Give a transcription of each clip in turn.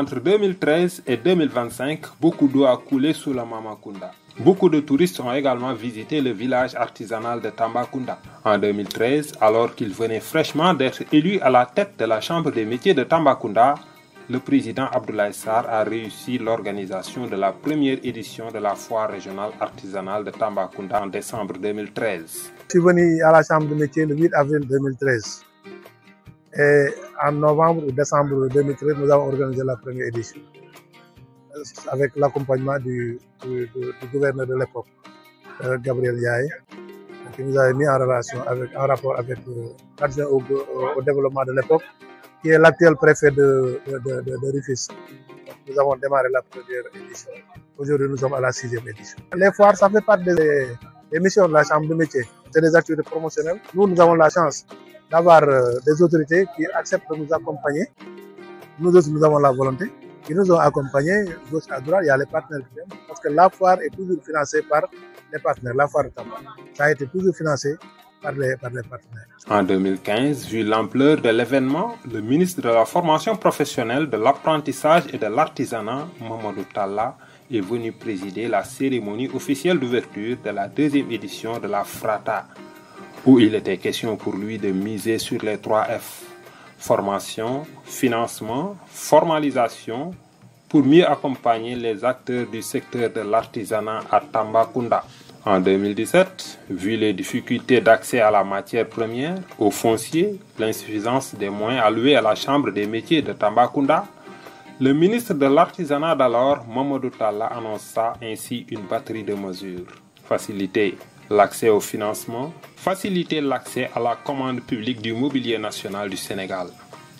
Entre 2013 et 2025, beaucoup d'eau a coulé sous le Mamakunda. Beaucoup de touristes ont également visité le village artisanal de Tambacounda. En 2013, alors qu'il venait fraîchement d'être élu à la tête de la Chambre des métiers de Tambacounda, le président Abdoulaye Sarr a réussi l'organisation de la première édition de la foire régionale artisanale de Tambacounda en décembre 2013. Je suis venu à la Chambre des métiers le 8 avril 2013. Et en novembre ou décembre 2013, nous avons organisé la première édition avec l'accompagnement du gouverneur de l'époque, Gabriel Yaye, qui nous avait mis en rapport avec l'adjoint au développement de l'époque, qui est l'actuel préfet de Rufisque. Nous avons démarré la première édition. Aujourd'hui, nous sommes à la 6e édition. Les foires, ça fait partie des missions de la Chambre de métier. C'est des activités promotionnelles. Nous avons la chance d'avoir des autorités qui acceptent de nous accompagner. Nous aussi, nous avons la volonté. Qui nous ont accompagnés, gauche à droite, il y a les partenaires qui viennent. Parce que la foire est toujours financée par les partenaires. La foire de Tamba, ça a été toujours financé par les partenaires. En 2015, vu l'ampleur de l'événement, le ministre de la Formation professionnelle, de l'apprentissage et de l'artisanat, Mamadou Talla, est venu présider la cérémonie officielle d'ouverture de la 2e édition de la FRATA, où il était question pour lui de miser sur les 3 F. Formation, financement, formalisation, pour mieux accompagner les acteurs du secteur de l'artisanat à Tambacounda. En 2017, vu les difficultés d'accès à la matière première, au foncier, l'insuffisance des moyens alloués à la Chambre des métiers de Tambacounda, le ministre de l'Artisanat d'alors, Mamadou Talla, annonça ainsi une batterie de mesures. Faciliter l'accès au financement, faciliter l'accès à la commande publique du mobilier national du Sénégal.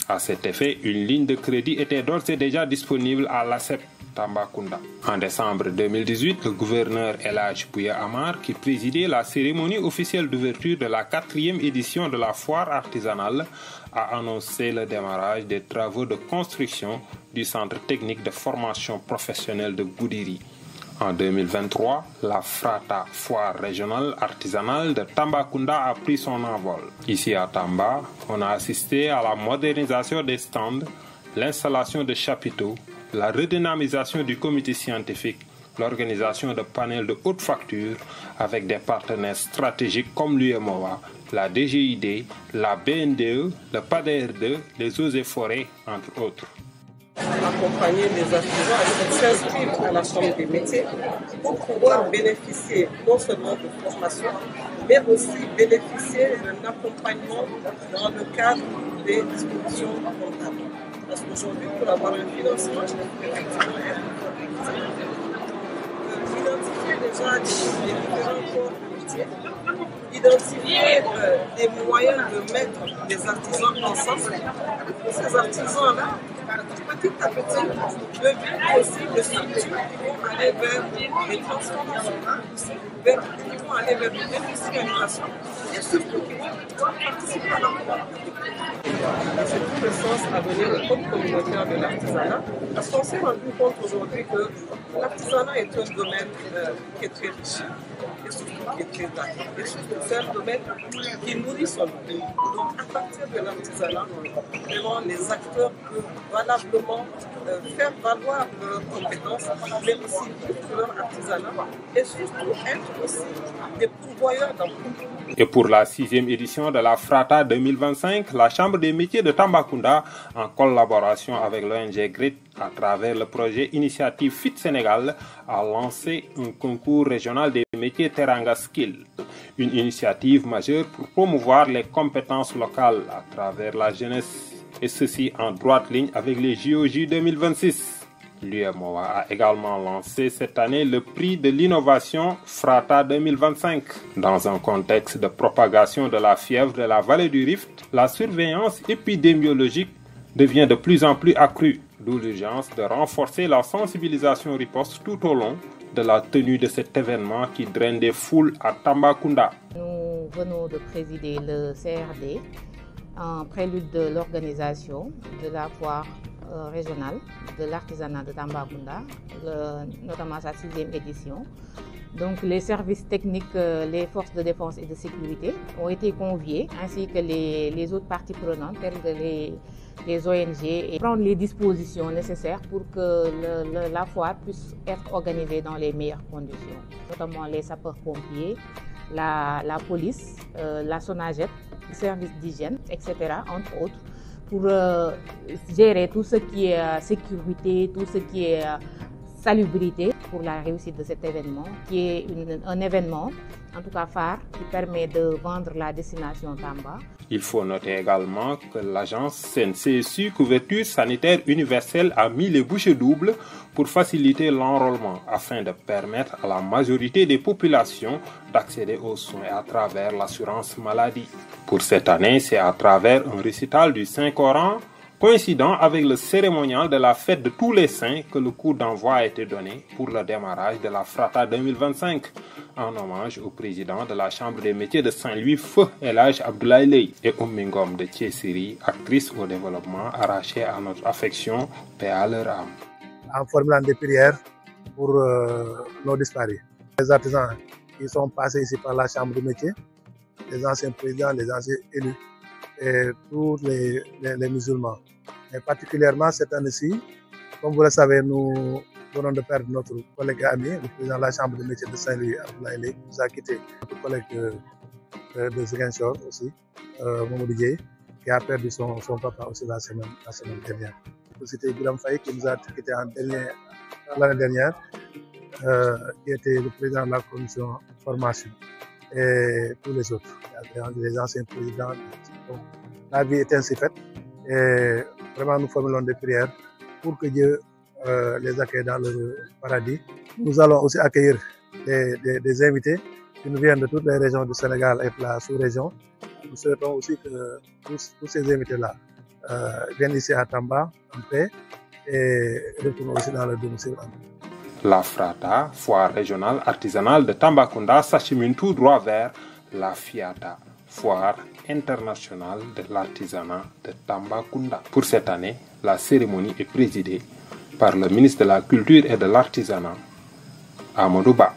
À cet effet, une ligne de crédit était d'ores et déjà disponible à l'ACEP Tambacounda. En décembre 2018, le gouverneur El Hadj Bouya Amar, qui présidait la cérémonie officielle d'ouverture de la 4e édition de la foire artisanale, a annoncé le démarrage des travaux de construction du centre technique de formation professionnelle de Goudiri. En 2023, la FRATA, foire régionale artisanale de Tambacounda, a pris son envol. Ici à Tamba, on a assisté à la modernisation des stands, l'installation de chapiteaux, la redynamisation du comité scientifique, l'organisation de panels de haute facture avec des partenaires stratégiques comme l'UMOA, la DGID, la BNDE, le PADR2, les eaux et forêts, entre autres. Accompagner les artisans à s'inscrire à la Chambre des métiers pour pouvoir bénéficier non seulement de formation, mais aussi bénéficier d'un accompagnement dans le cadre des dispositions comptables. Parce qu'aujourd'hui, pour avoir un financement, identifier déjà les différents corps de métier, identifier des moyens de mettre des artisans ensemble. Ces artisans-là, petit à petit, le but aussi de structures qui vont aller vers les transformations, qui vont aller vers l'industrialisation et surtout qui vont pouvoir participer à l'emploi. C'est tout le sens à donner au code communautaire de l'artisanat, parce qu'on s'est rendu compte aujourd'hui que l'artisanat est un domaine qui est très riche, et surtout qui est très vaste. Et surtout, c'est un domaine qui nourrit son pays. Donc, à partir de l'artisanat, vraiment, les acteurs peuvent valablement faire valoir leurs compétences, mais aussi vivre leur artisanat, et surtout être aussi des pourvoyeurs d'emplois. Et pour la 6e édition de la FRATA 2025, la Chambre des métiers de Tambacounda, en collaboration avec l'ONG GRIT, à travers le projet Initiative Fit Sénégal, a lancé un concours régional des métiers Teranga Skill, une initiative majeure pour promouvoir les compétences locales à travers la jeunesse, et ceci en droite ligne avec les JOJ 2026. L'UMOA a également lancé cette année le prix de l'innovation FRATA 2025. Dans un contexte de propagation de la fièvre de la vallée du Rift, la surveillance épidémiologique devient de plus en plus accrue, d'où l'urgence de renforcer la sensibilisation riposte tout au long de la tenue de cet événement qui draine des foules à Tambacounda. Nous venons de présider le CRD en prélude de l'organisation de la foire régionale de l'artisanat de Tambacounda, notamment sa 6e édition. Donc les services techniques, les forces de défense et de sécurité ont été conviés, ainsi que les autres parties prenantes, telles que les ONG, et prendre les dispositions nécessaires pour que la foire puisse être organisée dans les meilleures conditions, notamment les sapeurs-pompiers, la police, la SONAGED, le service d'hygiène, etc., entre autres, pour gérer tout ce qui est sécurité, tout ce qui est salubrité pour la réussite de cet événement, qui est un événement, en tout cas phare, qui permet de vendre la destination Tamba. Il faut noter également que l'agence CNCSU Couverture Sanitaire Universelle a mis les bouchées doubles pour faciliter l'enrôlement afin de permettre à la majorité des populations d'accéder aux soins à travers l'assurance maladie. Pour cette année, c'est à travers un récital du Saint-Coran coïncidant avec le cérémonial de la fête de tous les saints que le coup d'envoi a été donné pour le démarrage de la Frata 2025, en hommage au président de la Chambre des métiers de Saint-Louis, Feu El Hadj Abdoulaye Leye, et Oumy Ngom de Thiesséry, actrice au développement arrachée à notre affection, paix à leur âme. En formulant des prières pour nos disparus. Les artisans qui sont passés ici par la Chambre des métiers, les anciens présidents, les anciens élus, et tous les musulmans. Et particulièrement cette année-ci, comme vous le savez, nous venons de perdre notre collègue et ami, le président de la Chambre des métiers de Saint-Louis, Abdoulaye Leye, qui nous a quitté, notre collègue de Ziguinchor aussi, Mamadou Dieye, qui a perdu son papa aussi la semaine dernière. C'était Biram Faye qui nous a quitté l'année dernière, qui était le président de la commission formation, et tous les autres, les anciens présidents. Donc, la vie est ainsi faite et vraiment nous formulons des prières pour que Dieu les accueille dans le paradis. Nous allons aussi accueillir des invités qui nous viennent de toutes les régions du Sénégal et de la sous-région. Nous souhaitons aussi que tous ces invités-là viennent ici à Tamba en paix et retournent aussi dans leur domicile. La Frata, foire régionale artisanale de Tambacounda, s'achemine tout droit vers la FIATA, foire internationale de l'artisanat de Tambacounda. Pour cette année, la cérémonie est présidée par le ministre de la Culture et de l'Artisanat, Amadou Ba.